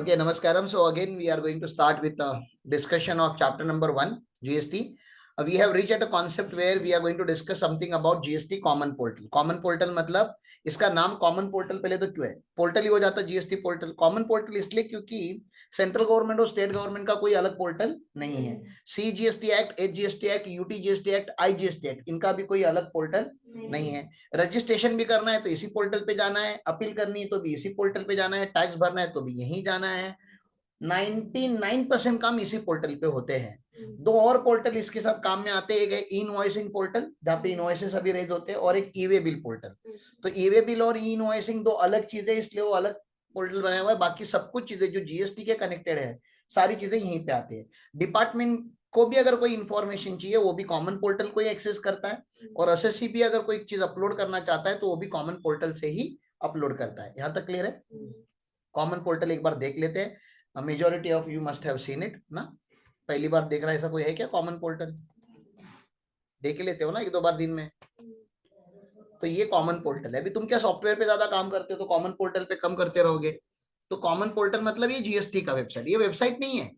Okay, Namaskaram. So again, we are going to start with a discussion of chapter number 1, GST. We have reached at a concept where we are going to discuss something about GST common portal. Common portal मतलब इसका नाम common portal पहले तो क्यों है? Portal ही हो जाता GST portal. Common portal इसलिए क्योंकि सेंट्रल गवर्नमेंट और स्टेट गवर्नमेंट का कोई अलग पोर्टल नहीं है. CGST act, HGST act, UTGST act, IGST act, इनका भी कोई अलग पोर्टल नहीं है. रजिस्ट्रेशन भी करना है तो इसी पोर्टल पे जाना है, अपील करनी है तो भी इसी पोर्टल पे जाना है, टैक्स भरना है तो भी यहीं जाना है. 99% काम इसी पोर्टल पे होते हैं. दो और पोर्टल इसके साथ काम में आते हैं. एक है इनवॉइसिंग पोर्टल जहाँ पे इनवॉइसेस अभी रेज होते हैं, और एक ई वे बिल पोर्टल. तो ई वे बिल और ई इनवॉइसिंग दो अलग चीजें, इसलिए वो अलग पोर्टल बनाया हुआ है. बाकी सब कुछ चीजें जो जीएसटी के कनेक्टेड है, सारी चीजें यहीं पे आती है. डिपार्टमेंट को भी अगर कोई इंफॉर्मेशन चाहिए वो भी कॉमन पोर्टल को ही एक्सेस करता है, और एसएससी भी अगर कोई चीज अपलोड करना चाहता है तो वो भी कॉमन पोर्टल से ही अपलोड करता है. यहाँ तक क्लियर है? कॉमन पोर्टल एक बार देख लेते हैं. Majority of you must have seen it ना. पहली बार देख रहा है ऐसा कोई है क्या? कॉमन पोर्टल देख लेते हो ना एक दो बार दिन में. तो ये कॉमन पोर्टल है. अभी तुम क्या सॉफ्टवेयर पे ज्यादा काम करते हो तो कॉमन पोर्टल पे कम करते रहोगे. तो कॉमन पोर्टल मतलब ये जीएसटी का वेबसाइट. ये वेबसाइट नहीं है,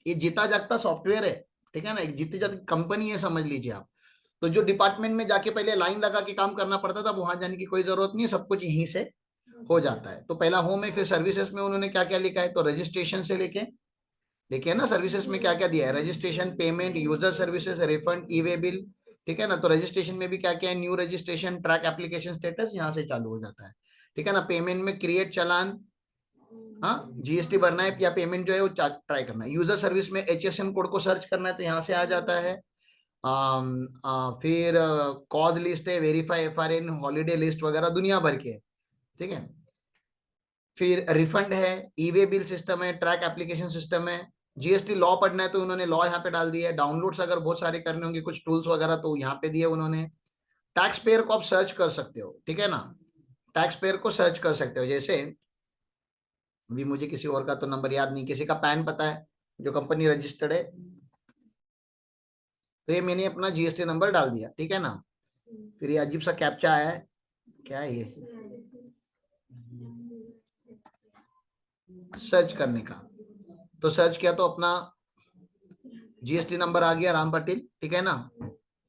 ये जीता जागता सॉफ्टवेयर है. ठीक है ना, एक जीती जाती कंपनी है, समझ लीजिए आप. तो जो डिपार्टमेंट में जाके पहले लाइन लगा के काम करना पड़ता था, वहां जाने की कोई जरूरत नहीं है, सब कुछ यहीं से हो जाता है. तो पहला होम है, फिर सर्विसेज में उन्होंने क्या क्या लिखा है. तो रजिस्ट्रेशन से लेके देखिए ना, सर्विसेज में क्या क्या दिया है. Registration, payment, user services, refund, e way bill. ठीक है ना. तो रजिस्ट्रेशन में भी क्या क्या है, new registration, track application status, यहाँ से चालू हो जाता है. ठीक है ना. पेमेंट में क्रिएट चालान, हाँ जीएसटी भरना है या पेमेंट जो है वो ट्राई करना है. यूजर सर्विस में HSN कोड को सर्च करना है तो यहाँ से आ जाता है. फिर कॉज लिस्ट है, वेरीफाई FRN, हॉलीडे लिस्ट वगैरह दुनिया भर के. ठीक है. फिर रिफंड है, ई वे बिल सिस्टम है, ट्रैक एप्लीकेशन सिस्टम है. जीएसटी लॉ पढ़ना है तो उन्होंने लॉ यहाँ पे डाल दिया है. डाउनलोड्स अगर बहुत सारे करने होंगे कुछ टूल्स वगैरह तो यहाँ पे दिए उन्होंने. टैक्स पेयर को आप सर्च कर सकते हो. ठीक है ना. टैक्स पेयर को सर्च कर सकते हो. जैसे अभी मुझे किसी और का तो नंबर याद नहीं, किसी का पैन पता है जो कंपनी रजिस्टर्ड है, तो ये मैंने अपना जीएसटी नंबर डाल दिया. ठीक है ना. फिर ये अजीब सा कैप्चा आया है, क्या है ये, सर्च करने का. तो सर्च किया तो अपना जीएसटी नंबर आ गया, राम पाटिल. ठीक है ना.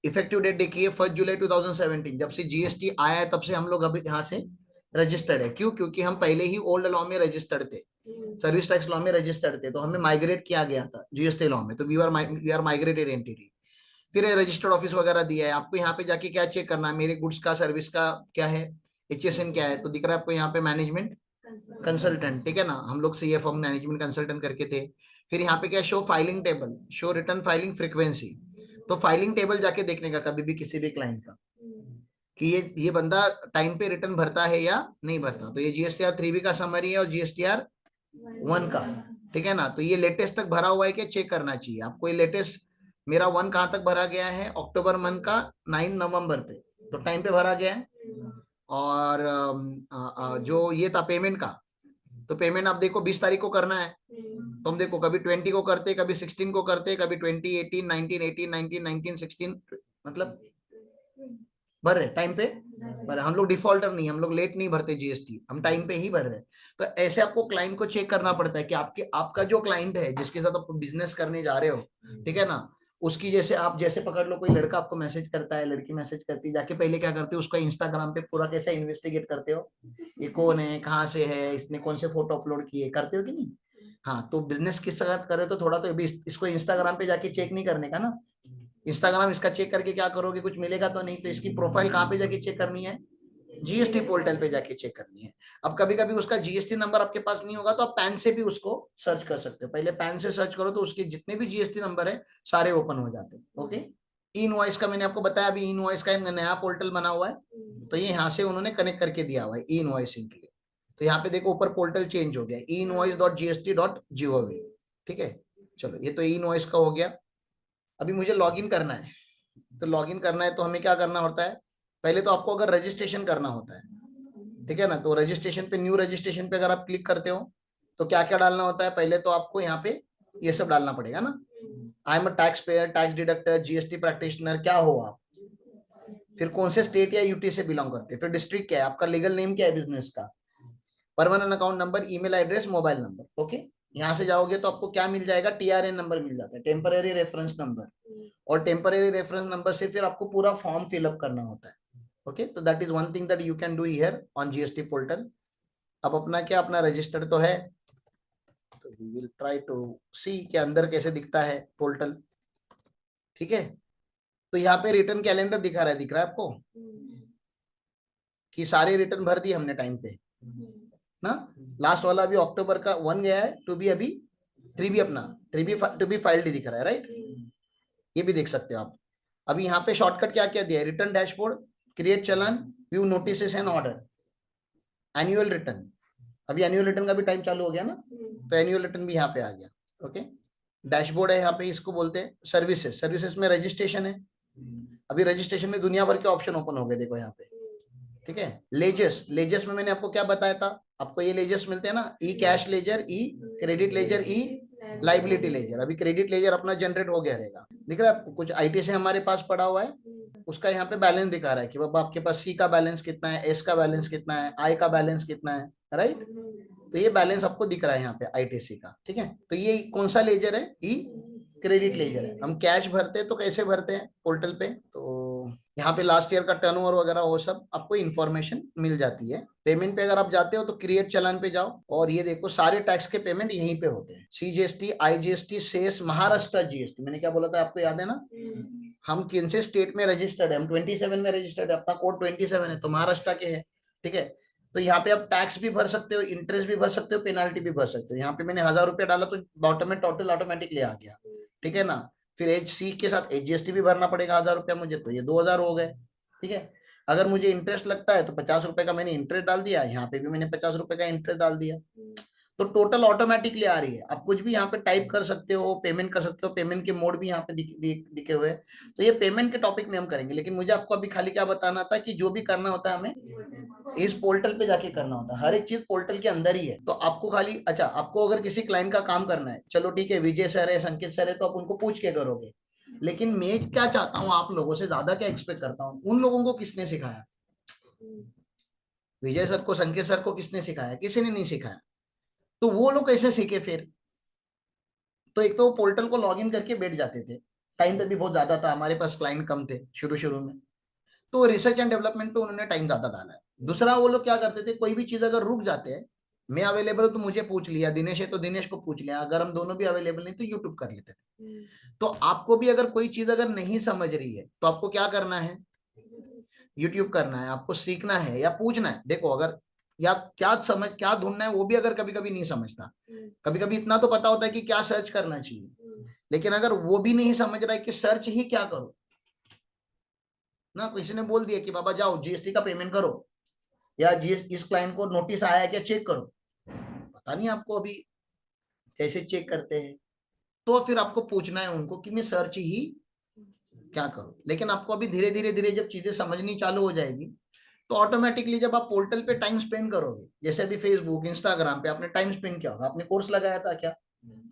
इफेक्टिव डेट देखिए 1 जुलाई 2017. जब से जीएसटी आया है तब से हम लोग अभी यहाँ से रजिस्टर्ड है. क्यों? क्योंकि हम पहले ही ओल्ड लॉ में रजिस्टर्ड थे, सर्विस टैक्स लॉ में रजिस्टर्ड थे, तो हमें माइग्रेट किया गया था जीएसटी लॉ में. तो वी आर माइग्रेटेड एंटिटी. फिर रजिस्टर्ड ऑफिस वगैरह दिया है आपको. यहाँ पे जाके क्या चेक करना है, मेरे गुड्स का सर्विस का क्या है, HSN क्या है. तो दिख रहा है आपको यहाँ पे मैनेजमेंट कंसल्टेंट. ठीक है ना. हम लोग से ये फॉर्म मैनेजमेंट कंसल्टेंट करके थे. फिर यहाँ पे क्या, show filing table, show return filing frequency. तो फाइलिंग टेबल जाके देखने का कभी भी किसी भी क्लाइंट का कि ये बंदा टाइम पे रिटर्न भरता है या नहीं भरता. तो ये GSTR 3B का समरी है और GSTR 1 का. ठीक है ना. तो ये लेटेस्ट तक भरा हुआ है क्या चेक करना चाहिए आपको. ये लेटेस्ट मेरा 1 कहाँ तक भरा गया है, अक्टूबर मंथ का 9 नवंबर पे, तो टाइम पे भरा गया है. और जो ये था पेमेंट का, तो पेमेंट आप देखो 20 तारीख को करना है. तो हम देखो कभी 20 को करते, कभी 16 को करते, कभी 20, 18, 19, 18, 19, 19, 16, मतलब भर रहे टाइम पे भर. हम लोग डिफॉल्टर नहीं, हम लोग लेट नहीं भरते जीएसटी, हम टाइम पे ही भर रहे. तो ऐसे आपको क्लाइंट को चेक करना पड़ता है कि आपका जो क्लाइंट है जिसके साथ आप बिजनेस करने जा रहे हो, ठीक है ना, उसकी जैसे आप जैसे पकड़ लो कोई लड़का आपको मैसेज करता है, लड़की मैसेज करती है, जाके पहले क्या करते हो, उसका इंस्टाग्राम पे पूरा कैसे इन्वेस्टिगेट करते हो, ये कौन है, कहाँ से है, इसने कौन से फोटो अपलोड किए, करते हो कि नहीं. हाँ, तो बिजनेस किस साथ करे तो थोड़ा तो इसको इंस्टाग्राम पे जाके चेक नहीं करने का ना. इंस्टाग्राम इसका चेक करके क्या करोगे, कुछ मिलेगा तो नहीं. तो इसकी प्रोफाइल कहाँ पे जाके चेक करनी है, जीएसटी पोर्टल पे जाके चेक करनी है. अब कभी कभी उसका जीएसटी नंबर आपके पास नहीं होगा तो आप पैन से भी उसको सर्च कर सकते हो. पहले पैन से सर्च करो तो उसके जितने भी जीएसटी नंबर है सारे ओपन हो जाते हैं. ओके. ई इनवॉइस का मैंने आपको बताया, अभी ई इनवॉइस का नया पोर्टल बना हुआ है, तो ये यहाँ से उन्होंने कनेक्ट करके दिया हुआ है ई इनवॉइसिंग के लिए. तो यहाँ पे देखो ऊपर पोर्टल चेंज हो गया, e-invoice.gst.gov. ठीक है. चलो, ये तो ई इनवॉइस का हो गया. अभी मुझे लॉगिन करना है. तो लॉगिन करना है तो हमें क्या करना होता है, पहले तो आपको अगर रजिस्ट्रेशन करना होता है, ठीक है ना, तो रजिस्ट्रेशन पे, न्यू रजिस्ट्रेशन पे अगर आप क्लिक करते हो तो क्या क्या डालना होता है. पहले तो आपको यहाँ पे ये सब डालना पड़ेगा ना. I am a tax payer, tax deductor, GST practitioner, क्या हो आप, फिर कौन से स्टेट या यूटी से बिलोंग करते हैं, फिर डिस्ट्रिक्ट क्या है आपका, लीगल नेम क्या है बिजनेस का, permanent account number, email address, mobile number. Okay, यहाँ से जाओगे तो आपको क्या मिल जाएगा, TRN नंबर मिल जाता है, टेम्पररी रेफरेंस नंबर। और टेम्पररी रेफरेंस नंबर से फिर आपको पूरा फॉर्म फिलअप करना होता है। ओके, तो that is one thing that you can do here on GST portal. अब अपना क्या, अपना रजिस्टर्ड तो है, तो वी विल ट्राई टू सी के अंदर कैसे दिखता है पोर्टल। ठीक है, तो यहाँ पे रिटर्न कैलेंडर दिखा रहा है, दिख रहा है आपको कि सारे रिटर्न भर दिए हमने टाइम पे ना। लास्ट वाला अभी अक्टूबर का 1 गया है, टू बी अभी 3 भी, अपना 3 भी टू बी फाइल्ड दिख रहा है, राइट। ये भी देख सकते हो आप। अभी यहाँ पे शॉर्टकट क्या क्या दिया है, return dashboard, create challan, view notice and order, annual return. अभी एनुअल रिटर्न का भी टाइम चालू हो गया ना, तो एनुअल रिटर्न भी यहाँ पे आ गया। ओके, डैशबोर्ड है यहाँ पे, इसको बोलते हैं सर्विसेज। सर्विसेज में रजिस्ट्रेशन है, अभी रजिस्ट्रेशन में दुनिया भर के ऑप्शन ओपन हो गए, देखो यहाँ पे। ठीक है, लेजर्स, लेजर्स में मैंने आपको क्या बताया था, आपको ये लेजर्स मिलते हैं ना, ई कैश लेजर, ई क्रेडिट लेजर, ई लाइबिलिटी लेजर। अभी क्रेडिट लेजर अपना जनरेट हो गया रहेगा, दिख रहा है आपको, कुछ आईटी से हमारे पास पड़ा हुआ है, उसका यहाँ पे बैलेंस दिखा रहा है कि बाबा आपके पास सी का बैलेंस कितना है, एस का बैलेंस कितना है, आई का बैलेंस कितना है, राइट। तो ये बैलेंस आपको दिख रहा है यहाँ पे आईटीसी का। ठीक है, तो ये कौन सा लेजर है, ई क्रेडिट लेजर है। हम कैश भरते हैं तो कैसे भरते हैं पोर्टल पे, तो यहाँ पे लास्ट ईयर का टर्नओवर वगैरह वो सब आपको इन्फॉर्मेशन मिल जाती है। पेमेंट पे अगर आप जाते हो तो क्रिएट चलान पे जाओ, और ये देखो सारे टैक्स के पेमेंट यहीं पे होते हैं, CGST, IGST, cess, Maharashtra GST. मैंने क्या बोला था आपको, याद है ना, हम किन से स्टेट में रजिस्टर्ड है, हम 27 में रजिस्टर्ड है, अपना कोड 27 है, तो महाराष्ट्र के है। ठीक है, तो यहाँ पे आप टैक्स भी भर सकते हो, इंटरेस्ट भी भर सकते हो, पेनाल्टी भी भर सकते हो। यहाँ पे मैंने 1000 रुपया डाला तो बॉटम में टोटल ऑटोमेटिकली आ गया। ठीक है ना, फिर एच सी के साथ जीएसटी भी भरना पड़ेगा 1000 रुपया मुझे, तो ये 2000 हो गए। ठीक है, अगर मुझे इंटरेस्ट लगता है तो 50 रुपए का मैंने इंटरेस्ट डाल दिया, यहाँ पे भी मैंने 50 रुपए का इंटरेस्ट डाल दिया, तो टोटल ऑटोमेटिकली आ रही है। आप कुछ भी यहाँ पे टाइप कर सकते हो, पेमेंट कर सकते हो, पेमेंट के मोड भी यहाँ पे दिखे हुए हैं। तो ये पेमेंट के टॉपिक में हम करेंगे, लेकिन मुझे आपको अभी खाली क्या बताना था कि जो भी करना होता है हमें इस पोर्टल पे जाके करना होता है, हर एक चीज पोर्टल के अंदर ही है। तो आपको खाली, अच्छा आपको अगर किसी क्लाइंट का काम करना है, चलो ठीक है, विजय सर है, संकेत सर है, तो आप उनको पूछ के करोगे। लेकिन मैं क्या चाहता हूँ, आप लोगों से ज्यादा क्या एक्सपेक्ट करता हूँ, उन लोगों को किसने सिखाया, विजय सर को, संकेत सर को किसने सिखाया, किसी ने नहीं सिखाया, तो वो लोग कैसे सीखे फिर। तो एक तो वो पोर्टल को लॉगिन करके बैठ जाते थे, टाइम तक भी बहुत ज्यादा था, हमारे पास क्लाइंट कम थे शुरू शुरू में, तो रिसर्च एंड डेवलपमेंट पे उन्होंने टाइम ज्यादा डाला है। दूसरा, वो लोग क्या करते थे, कोई भी चीज अगर रुक जाते हैं, मैं अवेलेबल हूं तो मुझे पूछ लिया, दिनेश है तो दिनेश को पूछ लिया, अगर हम दोनों भी अवेलेबल नहीं तो यूट्यूब कर लेते थे। तो आपको भी अगर कोई चीज अगर नहीं समझ रही है तो आपको क्या करना है, यूट्यूब करना है, आपको सीखना है या पूछना है। देखो अगर, या क्या समझ, क्या ढूंढना है वो भी अगर कभी कभी नहीं समझता, कभी कभी इतना तो पता होता है कि क्या सर्च करना चाहिए, लेकिन अगर वो भी नहीं समझ रहा है कि सर्च ही क्या करो ना, किसी ने बोल दिया कि बाबा जाओ जीएसटी का पेमेंट करो, या जीएस इस क्लाइंट को नोटिस आया है क्या चेक करो, पता नहीं आपको अभी कैसे चेक करते हैं, तो फिर आपको पूछना है उनको कि मैं सर्च ही क्या करूं। लेकिन आपको अभी धीरे धीरे धीरे जब चीजें समझनी चालू हो जाएगी, तो ऑटोमेटिकली जब आप पोर्टल पे टाइम स्पेंड करोगे, जैसे अभी फेसबुक, इंस्टाग्राम पे आपने टाइम स्पेंड किया होगा, आपने कोर्स लगाया था क्या,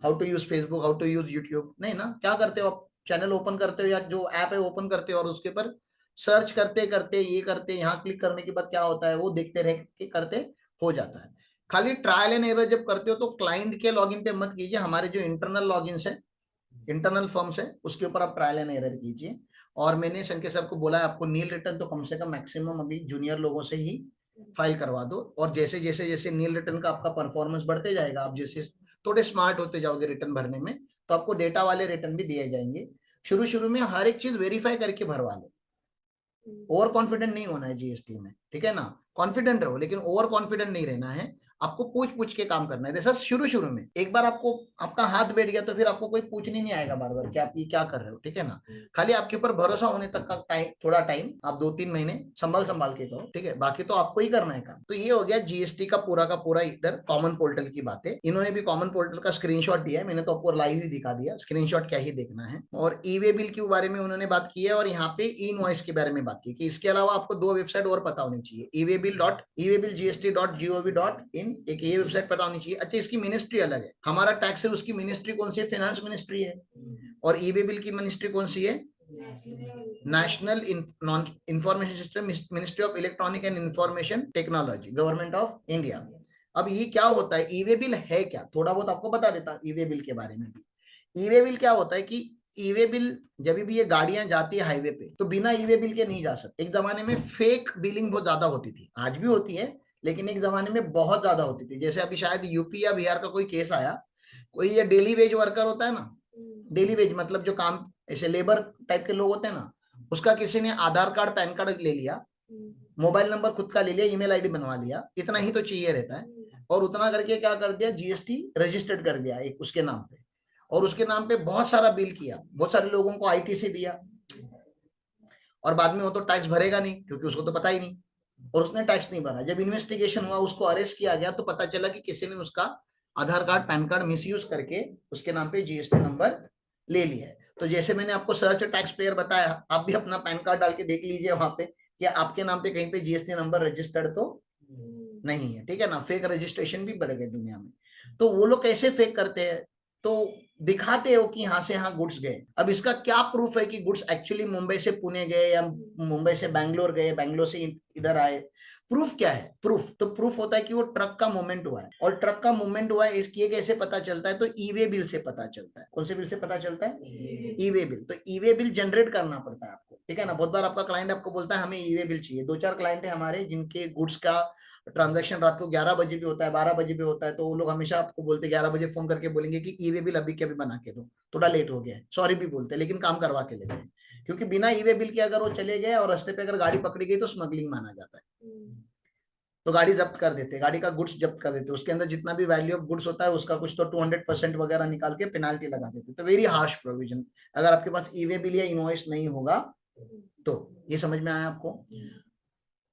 how to use Facebook, how to use YouTube, नहीं ना, क्या करते हो आप, चैनल ओपन करते हो या जो ऐप है ओपन करते हो, और उसके ऊपर सर्च करते करते ये करते, यहाँ क्लिक करने के बाद क्या होता है वो देखते रह के करते हो जाता है। खाली ट्रायल एंड एरर जब करते हो तो क्लाइंट के लॉगिन पे मत कीजिए, हमारे जो इंटरनल लॉगिन है, इंटरनल फॉर्म्स है, उसके ऊपर आप ट्रायल एंड एरर कीजिए। और मैंने संकेत सर को बोला है, आपको नील रिटर्न तो कम से कम मैक्सिमम अभी जूनियर लोगों से ही फाइल करवा दो, और जैसे जैसे जैसे नील रिटर्न का आपका परफॉर्मेंस बढ़ते जाएगा, आप जैसे थोड़े स्मार्ट होते जाओगे रिटर्न भरने में, तो आपको डेटा वाले रिटर्न भी दिए जाएंगे। शुरू शुरू में हर एक चीज वेरीफाई करके भरवा लो, ओवर कॉन्फिडेंट नहीं होना है जीएसटी में, ठीक है ना, कॉन्फिडेंट रहो लेकिन ओवर कॉन्फिडेंट नहीं रहना है, आपको पूछ पूछ के काम करना है। जैसा शुरू शुरू में एक बार आपको आपका हाथ बैठ गया तो फिर आपको कोई पूछने नहीं आएगा बार बार कि आप ये क्या कर रहे हो, ठीक है ना, खाली आपके ऊपर भरोसा होने तक का टाइम, थोड़ा टाइम आप 2-3 महीने संभाल संभाल के करो, ठीक है, बाकी तो आपको ही करना है काम। तो ये हो गया जीएसटी का पूरा इधर कॉमन पोर्टल की बातें। इन्होंने भी कॉमन पोर्टल का स्क्रीनशॉट दिया है, मैंने तो आपको लाइव ही दिखा दिया, स्क्रीनशॉट क्या ही देखना है। और ई वे बिल के बारे में उन्होंने बात की है, और यहाँ पे ई इनवॉइस के बारे में बात की कि इसके अलावा आपको 2 वेबसाइट और पता होनी चाहिए, eWaybill.gst.gov.in, एक ये वेबसाइट पता होनी चाहिए। अच्छा, इसकी मिनिस्ट्री अलग है, हमारा टैक्स है उसकी मिनिस्ट्री कौन सी है, फाइनेंस मिनिस्ट्री है, और ई वे बिल की मिनिस्ट्री कौन सी है, national information system ministry of electronic and information technology, government of India. अब ये क्या होता है, ई वे बिल है क्या, थोड़ा बहुत आपको बता देता हूँ ई वे बिल के बारे में भी। ई वे बिल क्या होता है कि ई वे बिल जब भी ये गाड़ियां जाती है हाईवे पे तो बिना ई वे बिल के नहीं जा सकते। एक जमाने में फेक बिलिंग बहुत ज्यादा होती थी, आज भी होती है, लेकिन एक जमाने में बहुत ज्यादा होती थी। जैसे अभी शायद यूपी या बिहार का कोई केस आया, कोई ये डेली वेज वर्कर होता है ना, डेली वेज मतलब जो काम ऐसे लेबर टाइप के लोग होते हैं ना, उसका किसी ने आधार कार्ड पैन कार्ड ले लिया, मोबाइल नंबर खुद का ले लिया, ईमेल आईडी बनवा लिया, इतना ही तो चाहिए रहता है, और उतना करके क्या कर दिया, जीएसटी रजिस्टर्ड कर दिया एक उसके नाम पे, और उसके नाम पे बहुत सारा बिल किया, बहुत सारे लोगों को आईटीसी दिया, और बाद में वो तो टैक्स भरेगा नहीं क्योंकि उसको तो पता ही नहीं, और उसने टैक्स नहीं भरा। जब इन्वेस्टिगेशन हुआ, उसको अरेस्ट किया गया, तो पता चला कि किसी ने उसका आधार कार्ड पैन कार्ड मिसयूज करके उसके नाम पे जीएसटी नंबर ले लिया है। तो जैसे मैंने आपको सर्च टैक्स पेयर बताया, आप भी अपना पैन कार्ड डाल के देख लीजिए वहां पे कि आपके नाम पे कहीं पे जीएसटी नंबर रजिस्टर्ड तो नहीं है, ठीक है ना। फेक रजिस्ट्रेशन भी बढ़ गए दुनिया में। तो वो लोग कैसे फेक करते हैं, तो दिखाते हो कि यहाँ से यहाँ गुड्स गए। अब इसका क्या प्रूफ है कि गुड्स एक्चुअली मुंबई से पुणे गए या मुंबई से बैंगलोर गए, बैंगलोर से इधर आए, प्रूफ क्या है, प्रूफ तो प्रूफ होता है कि वो ट्रक का मूवमेंट हुआ है, और ट्रक का मूवमेंट हुआ है इसकी कैसे पता चलता है, तो ई वे बिल से पता चलता है। कौन से बिल से पता चलता है, ई वे बिल। तो ई वे बिल जनरेट करना पड़ता है आपको, ठीक है ना। बहुत बार आपका क्लाइंट आपको बोलता है हमें ई वे बिल चाहिए। दो चार क्लाइंट है हमारे जिनके गुड्स का ट्रांजैक्शन रात को 11 बजे भी होता है, 12 बजे भी होता है, तो वो लोग हमेशा आपको बोलते हैं 11 बजे फोन करके बोलेंगे कि ई वे बिल अभी के अभी बना के दो, थोड़ा लेट हो गया है, सॉरी भी बोलते हैं, लेकिन काम करवा के लेते हैं, क्योंकि बिना ई वे बिल के अगर वो चले गए और रास्ते पे अगर गाड़ी पकड़ी गई तो स्मगलिंग माना जाता है। तो गाड़ी जब्त कर देते, गाड़ी का गुड्स जब्त कर देते, उसके अंदर जितना भी वैल्यू ऑफ गुड्स होता है उसका कुछ तो 200% वगैरह निकाल के पेनाल्टी लगा देते। तो वेरी हार्श प्रोविजन, अगर आपके पास ई वे बिल या इनवॉइस नहीं होगा तो। ये समझ में आया आपको।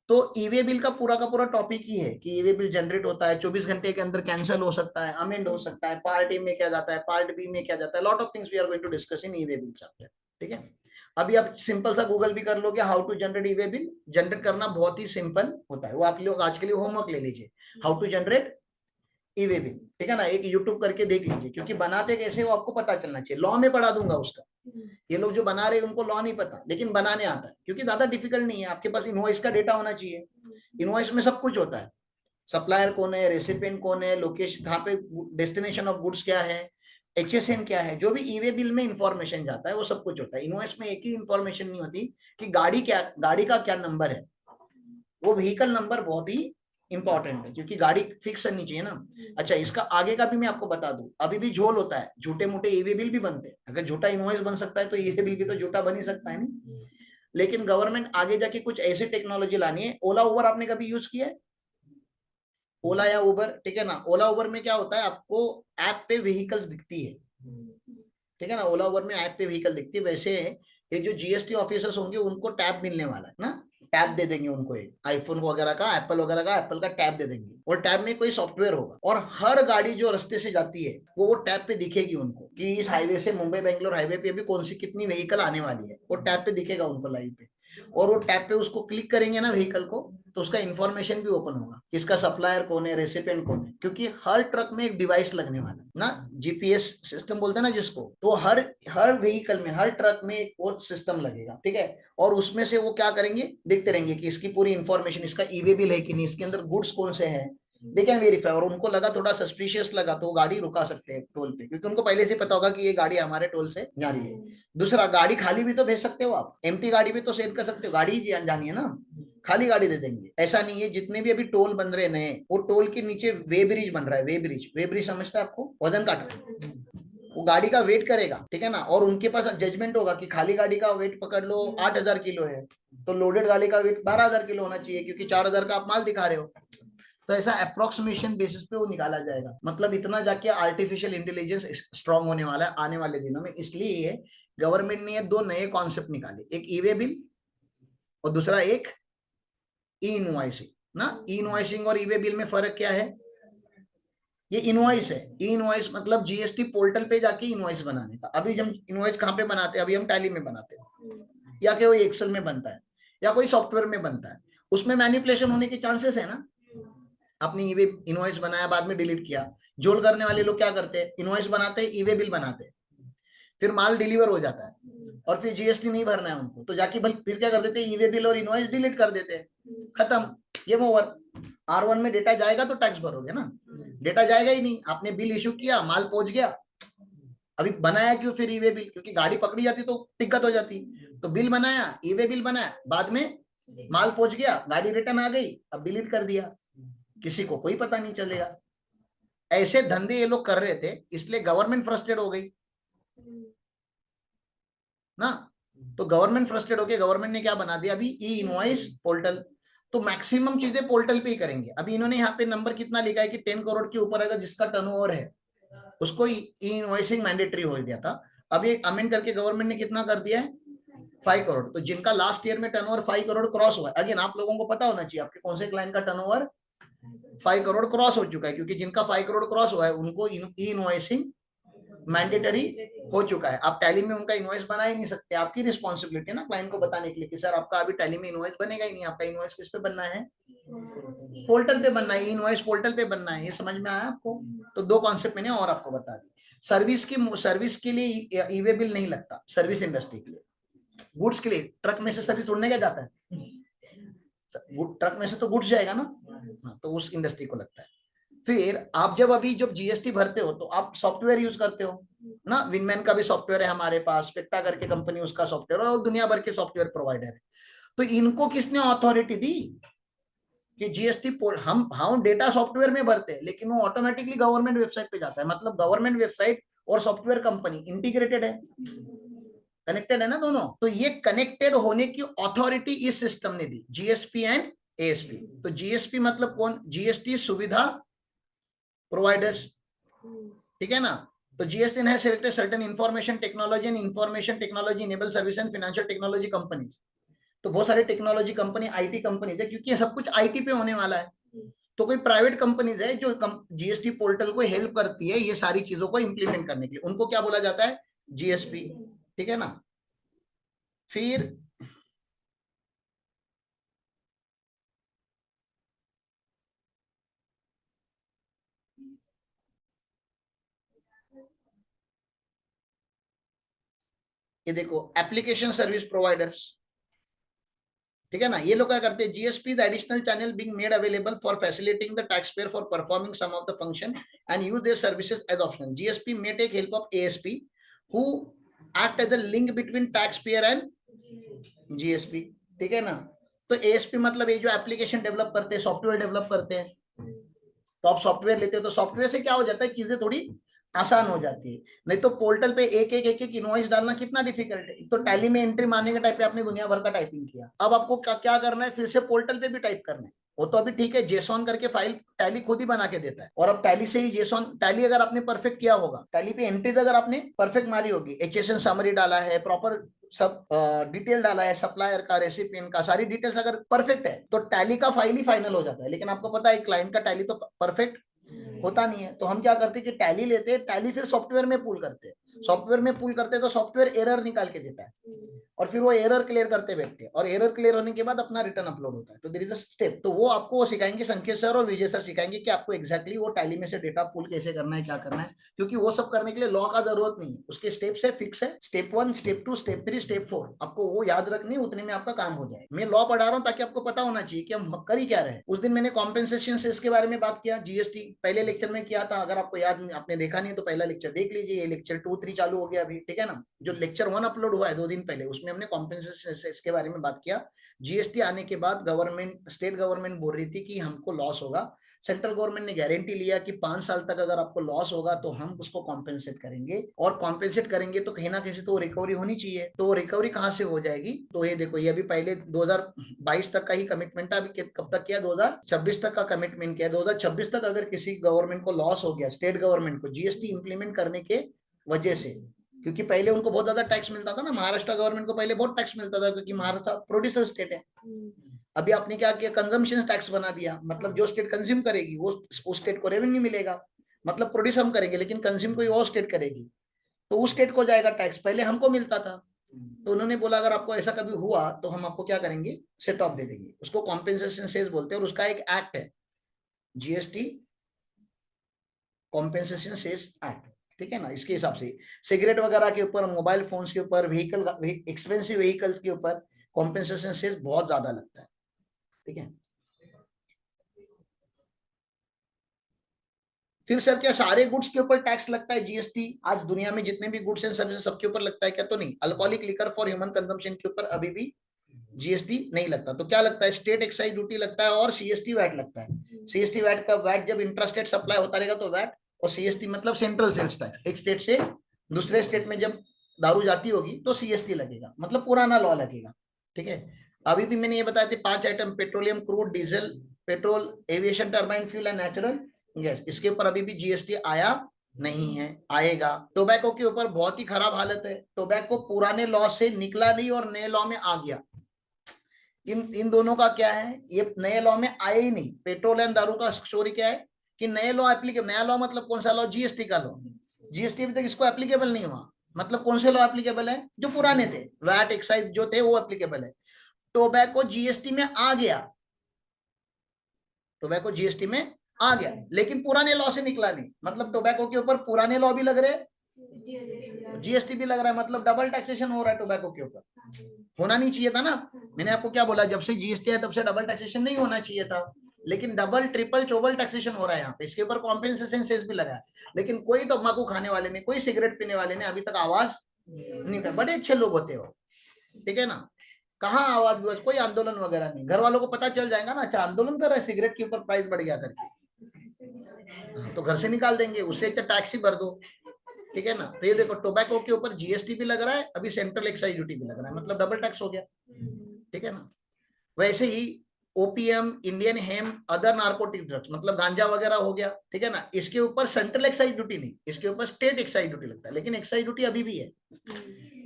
तो ई वे बिल का पूरा टॉपिक ही है कि ई वे बिल जनरेट होता है, 24 घंटे के अंदर कैंसिल हो सकता है, अमेंड हो सकता है, पार्ट ए में क्या जाता है, पार्ट बी में क्या जाता है, lot of things we are going to discuss in e way bill chapter, ठीक है। अभी आप सिंपल सा गूगल भी कर लोगे how to generate e way bill, generate करना बहुत ही सिंपल होता है, वो आप लोग आज के लिए होमवर्क ले लीजिए, how to generate e way bill, ठीक है ना। एक यूट्यूब करके देख लीजिए, क्योंकि बनाते कैसे वो आपको पता चलना चाहिए। लॉ में पढ़ा दूंगा उसका, ये लोग जो बना रहे हैं उनको लॉ नहीं पता, लेकिन बनाने आता है, क्योंकि ज्यादा डिफिकल्ट नहीं है। आपके पास इनवॉइस का डेटा होना चाहिए, इनवॉइस में सब कुछ होता है, सप्लायर कौन है, रेसिपिएंट कौन है, लोकेशन कहाँ पे, डेस्टिनेशन ऑफ गुड्स क्या है, एचएसएन क्या है, जो भी ई वे बिल में इंफॉर्मेशन जाता है वो सब कुछ होता है। इनवॉइस में एक ही इंफॉर्मेशन नहीं होती कि गाड़ी का क्या नंबर है, वो व्हीकल नंबर बहुत ही इंपॉर्टेंट है, क्योंकि गाड़ी फिक्स करनी चाहिए ना। अच्छा, इसका आगे का भी मैं आपको बता दूं, अभी भी झोल होता है, झूठे मोटे ई वे बिल भी बनते हैं। अगर झूठा इनवॉइस बन सकता है तो ई वे बिल भी तो झूठा बन ही सकता है नहीं। लेकिन गवर्नमेंट आगे जाके कुछ ऐसी टेक्नोलॉजी लानी है। ओला उबर आपने कभी यूज किया है, ओला या उबर, ठीक है ना। ओला उबर में क्या होता है, आपको ऐप पे व्हीकल्स दिखती है, ठीक है ना। ओला उबर में ऐप पे व्हीकल दिखती है। वैसे ये जो जीएसटी ऑफिसर्स होंगे उनको टैब मिलने वाला है ना, टैब दे देंगे उनको, एक आईफोन वगैरह का, एप्पल वगैरह का, एप्पल का टैब दे देंगे, और टैब में कोई सॉफ्टवेयर होगा, और हर गाड़ी जो रास्ते से जाती है वो टैब पे दिखेगी उनको कि इस हाईवे से, मुंबई बेंगलोर हाईवे पे अभी कौन सी कितनी व्हीकल आने वाली है, वो टैब पे दिखेगा उनको लाइव पे। और वो टैब पे उसको क्लिक करेंगे ना व्हीकल को, तो उसका इंफॉर्मेशन भी ओपन होगा, इसका सप्लायर कौन है, रेसिपिएंट कौन है, क्योंकि हर ट्रक में एक डिवाइस लगने वाला है ना, जीपीएस सिस्टम बोलते हैं ना जिसको। तो हर हर व्हीकल में, हर ट्रक में एक वो सिस्टम लगेगा, ठीक है। और उसमें से वो क्या करेंगे, देखते रहेंगे कि इसकी पूरी इंफॉर्मेशन, इसका ई वे बिल है कि नहीं, इसके अंदर गुड्स कौन से हैं, दे कैन वेरीफाई। और उनको लगा थोड़ा सस्पिशियस लगा तो वो गाड़ी रुका सकते हैं टोल पे, क्योंकि उनको पहले से पता होगा कि ये गाड़ी हमारे टोल से जा रही है। दूसरा, गाड़ी खाली भी तो भेज सकते हो आप, एम्प्टी गाड़ी भी तो सेल कर सकते हो, गाड़ी जानी है ना, खाली गाड़ी दे देंगे। ऐसा नहीं है, जितने भी अभी टोल बन रहे नए, वो टोल के नीचे वे ब्रिज बन रहा है, वे ब्रिज, वे ब्रिज समझता है आपको, वजन काटा, वो गाड़ी का वेट करेगा, ठीक है ना। और उनके पास जजमेंट होगा कि खाली गाड़ी का वेट पकड़ लो 8,000 किलो है, तो लोडेड गाड़ी का वेट 12,000 किलो होना चाहिए, क्योंकि 4,000 का आप माल दिखा रहे हो। तो ऐसा अप्रोक्सीमेशन बेसिस पे वो निकाला जाएगा। मतलब इतना जाके आर्टिफिशियल इंटेलिजेंस स्ट्रांग होने वाला है आने वाले दिनों में। इसलिए गवर्नमेंट ने ये दो नए कॉन्सेप्ट निकाले, एक ई वे बिल और दूसरा एक ई इनवॉइसिंग ना। ई इनवॉइसिंग और ई वे बिल में फर्क क्या है, ये इनवॉइस है। ई इनवॉइस मतलब जीएसटी पोर्टल पे जाके इनवॉइस बनाने का। अभी हम इनवॉइस कहाँ पे बनाते हैं, अभी हम टैली में बनाते हैं, या कोई एक्सेल में बनता है, या कोई सॉफ्टवेयर में बनता है, उसमें मैनिपुलेशन होने के चांसेस है ना। आपने ई वे इनवॉइस बनाया, बाद में डिलीट किया। जोल करने वाले लोग क्या करते हैं, इनवॉइस बनाते हैं, ई वे बिल बनाते हैं, फिर माल डिलीवर हो जाता है और फिर जीएसटी नहीं भरना है उनको, तो जाके फिर क्या कर देते हैं, ई वे बिल और इनवॉइस डिलीट कर देते हैं, खत्म। Game over. R1 में डेटा जाएगा तो टैक्स भरोगे ना, डेटा जाएगा ही नहीं, आपने बिल इशू किया, माल पहुंच गया, अभी बनाया क्यों फिर ई वे बिल, क्योंकि गाड़ी पकड़ी जाती तो दिक्कत हो जाती, तो बिल बनाया, ई वे बिल बनाया, बाद में माल पहुंच गया, गाड़ी रिटर्न आ गई, अब डिलीट कर दिया, किसी को कोई पता नहीं चलेगा। ऐसे धंधे ये लोग कर रहे थे, इसलिए गवर्नमेंट फ्रस्ट्रेट हो गई ना। तो गवर्नमेंट फ्रस्ट्रेट होके गवर्नमेंट ने क्या बना दिया अभी, ई इनवॉइस पोर्टल। तो मैक्सिमम चीजें पोर्टल पे ही करेंगे। अभी इन्होंने यहाँ पे नंबर कितना लिखा है कि 10 करोड़ के ऊपर अगर जिसका टर्नओवर है उसको ई इनवॉइसिंग मैंडेटरी हो गया था। अब ये अमेंड करके गवर्नमेंट ने कितना कर दिया है, 5 करोड़। तो जिनका लास्ट ईयर में टर्नओवर 5 करोड़ क्रॉस हुआ है, अगेन आप लोगों को पता होना चाहिए आपके कौन से क्लाइंट का टर्नओवर 5 करोड़ क्रॉस हो चुका है, क्योंकि जिनका 5 करोड़ क्रॉस हुआ है उनको ई इनवॉइसिंग मैंडेटरी हो चुका है। आप टैली में उनका इनवॉइस बना ही नहीं सकते, आपकी रिस्पॉन्सिबिलिटी है ना क्लाइंट को बताने के लिए कि सर आपका अभी टैली में इनवॉइस बनेगा ही नहीं, आपका इनवॉइस किस पे बनना है, पोर्टल पे बनना है, इनवॉइस पोर्टल पे बनना है। ये समझ में आया आपको? तो दो कॉन्सेप्ट मैंने और आपको बता दी। सर्विस के लिए ई वे बिल नहीं लगता, सर्विस इंडस्ट्री के लिए। गुड्स के लिए ट्रक में से सर्विस उड़ने क्या जाता है, ट्रक में से तो गुड्स जाएगा ना, हाँ, तो उस इंडस्ट्री को लगता है। फिर आप जब अभी जब जीएसटी भरते हो तो आप सॉफ्टवेयर यूज करते हो ना, विनमैन का भी सॉफ्टवेयर है हमारे पास, स्पेक्टा करके कंपनी उसका सॉफ्टवेयर, और दुनिया भर के सॉफ्टवेयर प्रोवाइडर है। तो इनको किसने अथॉरिटी दी कि जीएसटी हम डेटा सॉफ्टवेयर में भरते हैं, लेकिन वो ऑटोमेटिकली गवर्नमेंट वेबसाइट पे जाता है। मतलब गवर्नमेंट वेबसाइट और सॉफ्टवेयर कंपनी इंटीग्रेटेड है, कनेक्टेड है ना दोनों। तो ये कनेक्टेड होने की अथॉरिटी इस सिस्टम ने दी, जीएसपी एंड एएसपी। तो जीएसपी मतलब कौन, जीएसटी सुविधा प्रोवाइडर्स, ठीक है ना। तो जीएसटी है selected certain information technology and information technology enable service and financial technology companies. तो बहुत सारे टेक्नोलॉजी कंपनी, आईटी कंपनीज है, क्योंकि ये सब कुछ आईटी पे होने वाला है। तो कोई प्राइवेट कंपनीज है जो जीएसटी पोर्टल को हेल्प करती है ये सारी चीजों को इंप्लीमेंट करने के लिए, उनको क्या बोला जाता है, जीएसपी, ठीक है ना। फिर ये देखो एप्लीकेशन सर्विस प्रोवाइडर्स, ठीक है ना। ये लोग क्या करते हैं, GSP the additional channel being made available for facilitating the tax payer for performing some of the function and use their services as optional. GSP may take help of ASP who act as a link between tax payer and GSP, ठीक है ना। तो ASP मतलब ये जो application develop करते हैं, software develop करते हैं, तो आप सॉफ्टवेयर लेते हो तो सॉफ्टवेयर से क्या हो जाता है, चीजें थोड़ी आसान हो जाती है। नहीं तो पोर्टल पे एक एक इनवॉइस डालना कितना डिफिकल्ट है। तो टैली में एंट्री मारने के टाइप पे आपने दुनिया भर का टाइपिंग किया, अब आपको क्या करना है, फिर से पोर्टल पे भी टाइप करना है। वो तो अभी ठीक है, जेसॉन करके फाइल टैली खुद ही बना के देता है, और अब टैली से ही जेसॉन, टैली अगर आपने परफेक्ट किया होगा, टैली पे एंट्रीज अगर आपने परफेक्ट मारी होगी, एचएसएन समरी डाला है, प्रॉपर सब डिटेल डाला है, सप्लायर का, रेसिपिएंट का, सारी डिटेल्स अगर परफेक्ट है तो टैली का फाइल ही फाइनल हो जाता है। लेकिन आपको पता है क्लाइंट का टैली तो परफेक्ट होता नहीं है, तो हम क्या करते हैं कि टैली लेते हैं, टैली फिर सॉफ्टवेयर में पूल करते हैं, सॉफ्टवेयर में पूल करते हैं तो सॉफ्टवेयर एरर निकाल के देता है, और फिर वो एरर क्लियर करते बैठते हैं, और एरर क्लियर होने के बाद अपना रिटर्न अपलोड होता है। तो देयर इज अ स्टेप, तो वो आपको वो सिखाएंगे, संकेत सर और विजय सर सिखाएंगे कि आपको एक्जैक्टली वो टैली में से डेटा पुल कैसे करना है, क्या करना है। क्योंकि वो सब करने के लिए लॉ का जरूरत नहीं है, उसके स्टेप्स है, फिक्स है, स्टेप 1, स्टेप 2, स्टेप 3, स्टेप 4, आपको वो याद रखनी है, उतने में आपका काम हो जाए। मैं लॉ पढ़ा रहा हूँ ताकि आपको पता होना चाहिए कि हम कर ही क्या रहे। उस दिन मैंने कॉम्पेंसेशन सेस के बारे में बात किया, जीएसटी पहले लेक्चर में किया था, अगर आपको याद आपने देखा नहीं तो पहला लेक्चर देख लीजिए, ये लेक्चर 2, 3 चालू हो गया अभी, ठीक है ना। जो लेक्चर 1 अपलोड हुआ है 2 दिन पहले, उसमें हमने कॉम्पेंसेशन इसके बारे में बात किया। जीएसटी आने के बाद गवर्नमेंट, स्टेट गवर्नमेंट बोल रही थी कि हमको लॉस होगा, सेंट्रल गवर्नमेंट ने गारंटी लिया कि 5 साल तक अगर आपको लॉस होगा तो हम उसको कॉम्पेंसेट करेंगे, और कॉम्पेंसेट करेंगे तो कहीं ना कहीं तो रिकवरी होनी चाहिए। तो रिकवरी कहां से हो जाएगी, तो ये देखो, ये अभी पहले 2022 तक का ही कमिटमेंट है, अभी कब तक किया, 2026 तक का कमिटमेंट किया। 2026 तक अगर किसी गवर्नमेंट को लॉस हो गया, स्टेट गवर्नमेंट को, जीएसटी इंप्लीमेंट करने के वजह से, क्योंकि पहले उनको बहुत ज्यादा टैक्स मिलता था ना, महाराष्ट्र गवर्नमेंट को पहले बहुत टैक्स मिलता था, क्योंकि महाराष्ट्र प्रोड्यूसर स्टेट है। अभी आपने क्या किया, कंजम्पशन टैक्स बना दिया, मतलब जो स्टेट कंज्यूम करेगी वो उस स्टेट को रेवेन्यू मिलेगा। मतलब प्रोड्यूस हम करेंगे लेकिन कंज्यूम कोई और स्टेट करेगी, तो उस स्टेट को जाएगा टैक्स, पहले हमको मिलता था। तो उन्होंने बोला अगर आपको ऐसा कभी हुआ तो हम आपको क्या करेंगे, सेट ऑफ दे देंगे, उसको कॉम्पेंसेशन सेस बोलते हैं, और उसका एक एक्ट है, जीएसटी कॉम्पेंसेशन सेस एक्ट, ठीक है ना। इसके हिसाब से सिगरेट वगैरह के ऊपर, मोबाइल फोन्स के ऊपर, व्हीकल, एक्सपेंसिव व्हीकल्स के ऊपर कॉम्पेंसेशन सेस बहुत ज्यादा लगता है, ठीक है। फिर सर क्या सारे गुड्स के ऊपर टैक्स लगता है जीएसटी? आज दुनिया में जितने भी गुड्स एंड सर्विसेज सबके ऊपर लगता है क्या? तो नहीं। Alcoholic liquor for human consumption के ऊपर अभी भी जीएसटी नहीं लगता। तो क्या लगता है? स्टेट एक्साइज ड्यूटी लगता है और सीएसटी वैट लगता है। सीएसटी वैट का वैट जब इंट्रास्टेट सप्लाई होता रहेगा तो वैट, और सीएसटी मतलब सेंट्रल सेल्स टैक्स। एक स्टेट से दूसरे स्टेट में जब दारू जाती होगी तो सीएसटी लगेगा, मतलब पुराना लॉ लगेगा। ठीक है। अभी भी मैंने ये बताया थे 5 item, petroleum, crude, diesel, petrol, aviation turbine fuel and natural gas, इसके ऊपर अभी भी जीएसटी आया नहीं है, आएगा। टोबैको के ऊपर बहुत ही खराब हालत है। टोबैको पुराने लॉ से निकला नहीं और नए लॉ में आ गया। इन दोनों का क्या है, ये नए लॉ में आए ही नहीं। पेट्रोल एंड दारू का स्टोरी क्या है कि नए लॉ एप्लीकेबल, नया लॉ मतलब कौन सा लॉ? जीएसटी का लॉ। जीएसटी अभी तक इसको एप्लीकेबल नहीं हुआ, मतलब कौन से लॉ एप्लीकेबल है? जो पुराने थे, वैट एक्साइज जो थे वो एप्लीकेबल है। टोबैको जीएसटी में आ गया, टोबैको जीएसटी में आ गया, लेकिन पुराने लॉ से निकला नहीं। मतलब टोबैको के ऊपर पुराने लॉ भी लग रहे, जीएसटी भी लग रहा है, मतलब डबल टैक्सेशन हो रहा है टोबैको के ऊपर। होना नहीं चाहिए था ना। मैंने आपको क्या बोला, जब से जीएसटी है तब से डबल टैक्सेशन नहीं होना चाहिए था, लेकिन डबल ट्रिपल चौबल टैक्सेशन हो रहा है यहाँ पे। इसके ऊपर कॉम्पेंसेशन सेस भी लगा है, लेकिन कोई तम्बाकू खाने वाले ने, कोई सिगरेट पीने वाले ने अभी तक आवाज नहीं उठाई। बड़े अच्छे लोग होते हो, ठीक है ना, कहाँ आवाज, कोई आंदोलन वगैरह नहीं। घर वालों को पता चल जाएगा ना, अच्छा आंदोलन कर रहे हैं, सिगरेट के ऊपर प्राइस बढ़ गया करके, तो घर से निकाल देंगे, उससे अच्छा टैक्स ही भर दो। ठीक है ना। तो ये देखो, टोबैको के ऊपर जीएसटी भी लग रहा है, अभी सेंट्रल एक्साइज ड्यूटी भी लग रहा है, मतलब डबल टैक्स हो गया। ठीक है ना। वैसे ही ओपीएम, इंडियन हेम, अदर नार्कोटिक ड्रग्स, मतलब गांजा वगैरह हो गया। ठीक है ना, इसके ऊपर सेंट्रल एक्साइज ड्यूटी नहीं, इसके ऊपर स्टेट एक्साइज ड्यूटी लगता है, लेकिन एक्साइज ड्यूटी अभी भी है।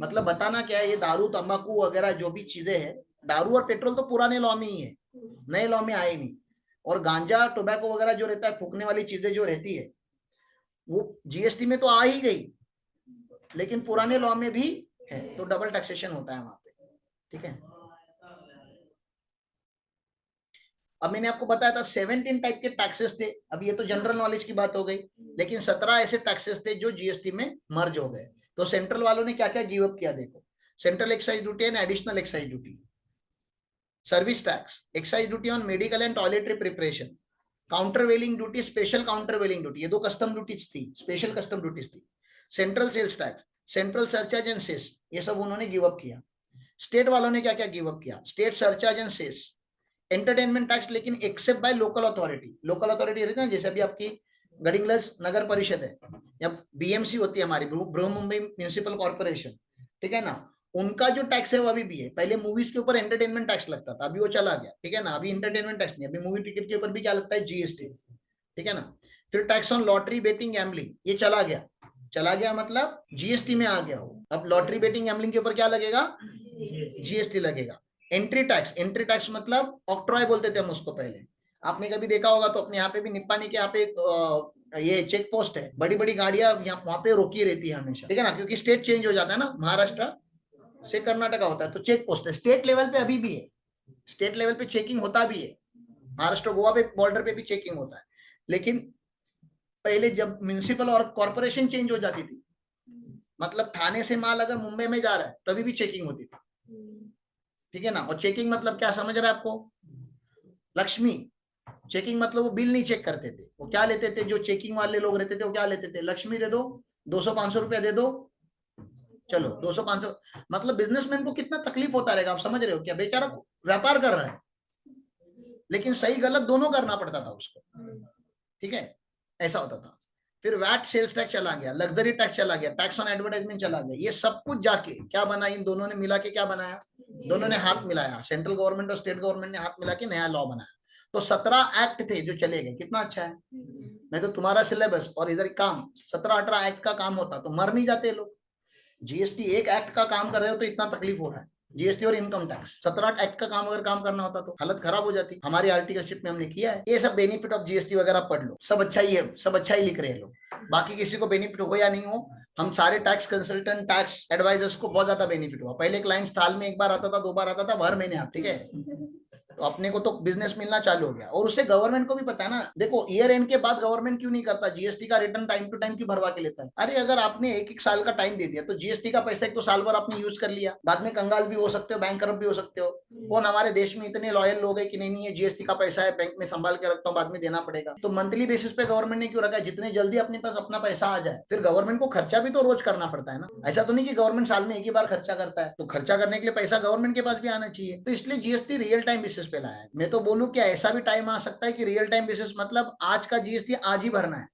मतलब बताना क्या है, ये दारू तंबाकू वगैरह जो भी चीजें हैं, दारू और पेट्रोल तो पुराने लॉ में ही है, नए लॉ में आए नहीं। और गांजा टोबैको वगैरह जो रहता है, फूकने वाली चीजें जो रहती है, वो जीएसटी में तो आ ही गई, लेकिन पुराने लॉ में भी है, तो डबल टैक्सेशन होता है वहां पे। ठीक है। अब मैंने आपको बताया था 17 टाइप के टैक्सेस थे। अब ये तो जनरल नॉलेज की बात हो गई, लेकिन 17 ऐसे टैक्सेस थे जो जीएसटी में मर्ज हो गए। तो सेंट्रल वालों ने क्या क्या गिव अप किया, देखो। Central excise duty and additional excise duty, service tax, excise duty on medical and toiletry preparation, countervailing duty, special countervailing duty, ये दो कस्टम ड्यूटीज थी, स्पेशल कस्टम ड्यूटीज थी। Central sales tax, central surcharge and cess, ये सब उन्होंने give up किया। State वालों ने क्या क्या गिव अप किया, state surcharge and cess, entertainment tax, लेकिन except by local authority. Local authority रहती है ना, जैसे अभी आपकी गडिंग्लज नगर परिषद है, या बीएमसी होती है हमारी, बृहमुंबई म्यूनिसिपल कॉर्पोरेशन, ठीक है ना, उनका जो टैक्स है वो अभी भी है। पहले मूवीज के ऊपर एंटरटेनमेंट टैक्स लगता था, अभी वो चला गया। ठीक है ना, अभी एंटरटेनमेंट टैक्स नहीं, अभी मूवी टिकट के ऊपर भी क्या लगता है, जीएसटी। ठीक है ना। फिर tax on lottery, betting, gambling, ये चला गया। चला गया मतलब जीएसटी में आ गया वो। अब लॉटरी, बेटिंग, गैम्बलिंग के ऊपर क्या लगेगा, जीएसटी लगेगा। एंट्री टैक्स, एंट्री टैक्स मतलब ऑक्ट्रॉय बोलते थे हम उसको पहले। आपने कभी देखा होगा तो अपने यहाँ पे भी, निप्पानी के यहाँ पे ये चेक पोस्ट है, बड़ी बड़ी गाड़ियां वहां पे रोकी रहती है हमेशा। ठीक है ना, क्योंकि स्टेट चेंज हो जाता है ना, महाराष्ट्र से कर्नाटका होता है, तो चेक पोस्ट है। स्टेट लेवल पे अभी भी है, स्टेट लेवल पे चेकिंग होता भी है, महाराष्ट्र गोवा पे बॉर्डर पे भी चेकिंग होता है। लेकिन पहले जब म्यूनिसिपल और कॉर्पोरेशन चेंज हो जाती थी, मतलब थाने से माल अगर मुंबई में जा रहा है तभी भी चेकिंग होती थी। ठीक है ना। और चेकिंग मतलब क्या समझ रहा है आपको, लक्ष्मी चेकिंग मतलब वो बिल नहीं चेक करते थे, वो क्या लेते थे, जो चेकिंग वाले लोग रहते थे वो क्या लेते थे, लक्ष्मी दे दो, 200-500 रुपया दे दो, चलो 200-500। मतलब बिजनेसमैन को कितना तकलीफ होता रहेगा, आप समझ रहे हो क्या, बेचारा व्यापार कर रहा है, लेकिन सही गलत दोनों करना पड़ता था उसको। ठीक है, ऐसा होता था। फिर वैट सेल्स टैक्स चला गया, लग्जरी टैक्स चला गया, टैक्स ऑन एडवर्टाइजमेंट चला गया। ये सब कुछ जाके क्या बना, इन दोनों ने मिला के क्या बनाया, दोनों ने हाथ मिलाया, सेंट्रल गवर्नमेंट और स्टेट गवर्नमेंट ने हाथ मिला के नया लॉ बनाया। तो 17 एक्ट थे जो चले गए, कितना अच्छा है। नहीं तो तुम्हारा सिलेबस और इधर काम 17-18 एक्ट का काम होता तो मर नहीं जाते लोग। जीएसटी एक एक्ट का काम कर रहे हो तो इतना तकलीफ हो रहा है। जीएसटी और इनकम टैक्स 17 एक्ट का काम अगर काम करना होता तो हालत खराब हो जाती। हमारी आर्टिकलशिप में हमने किया है। ये सब बेनिफिट ऑफ जीएसटी वगैरह पढ़ लो, सब अच्छा ही है, सब अच्छा ही लिख रहे हैं लोग। बाकी किसी को बेनिफिट हो या नहीं हो, हम सारे टैक्स कंसल्टेंट, टैक्स एडवाइजर्स को बहुत ज्यादा बेनिफिट हुआ। पहले क्लाइंट साल में 1 बार आता था, 2 बार आता था, हर महीने आप, ठीक है। तो अपने को तो बिजनेस मिलना चालू हो गया, और उससे गवर्नमेंट को भी पता है ना। देखो ईयर एंड के बाद गवर्नमेंट क्यों नहीं करता जीएसटी का रिटर्न, टाइम टू टाइम क्यों भरवा के लेता है। अरे अगर आपने 1-1 साल का टाइम दे दिया तो जीएसटी का पैसा एक तो साल भर आपने यूज कर लिया, बाद में कंगाल भी हो सकते हो, बैंक करप्ट भी हो सकते हो। कौन हमारे देश में इतने लॉयल लोग हैं कि नहीं नहीं ये जीएसटी का पैसा है बैंक में संभाल के रखता हूँ बाद में देना पड़ेगा। तो मंथली बेसिस पे गवर्नमेंट ने क्यों रखा है, जितने जल्दी अपने पास अपना पैसा आ जाए। फिर गवर्नमेंट को खर्चा भी तो रोज करना पड़ता है ना, ऐसा तो नहीं कि गवर्नमेंट साल में एक ही बार खर्चा करता है। तो खर्चा करने के लिए पैसा गवर्नमेंट के पास भी आना चाहिए, तो इसलिए जीएसटी रियल टाइम बेसिस पे लाया है। मैं तो बोलूँ कि ऐसा भी टाइम आ सकता है कि रियल टाइम बेसिस मतलब आज का जीएसटी आज ही भरना है।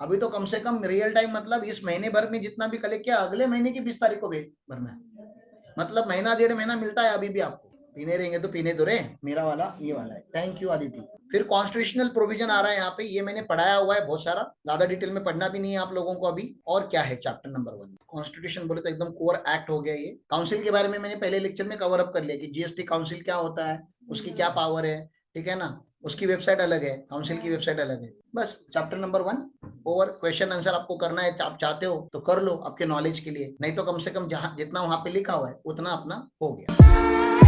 अभी तो कम से कम रियल टाइम मतलब इस महीने भर में जितना भी कलेक्ट किया अगले महीने की 20 तारीख को भरना है। मतलब महीना 1.5 महीना मिलता है अभी भी आपको। पीने रहेंगे तो पीने दो रे, मेरा वाला ये वाला है। Thank you Aditya. फिर कॉन्स्टिट्यूशनल प्रोविजन आ रहा है यहाँ पे, ये मैंने पढ़ाया हुआ है बहुत सारा, ज्यादा डिटेल में पढ़ना भी नहीं है आप लोगों को अभी। और क्या है चैप्टर नंबर 1 कॉन्स्टिट्यूशन बोले तो एकदम कोर एक्ट हो गया ये। काउंसिल के बारे में मैंने पहले लेक्चर में कवर अप कर लिया कि जीएसटी काउंसिल क्या होता है, उसकी क्या पावर है, ठीक है ना। उसकी वेबसाइट अलग है, काउंसिल की वेबसाइट अलग है। बस chapter number 1 over. Question answer आपको करना है, आप चाहते हो तो कर लो आपके नॉलेज के लिए, नहीं तो कम से कम जहां जितना वहां पे लिखा हुआ है उतना अपना हो गया।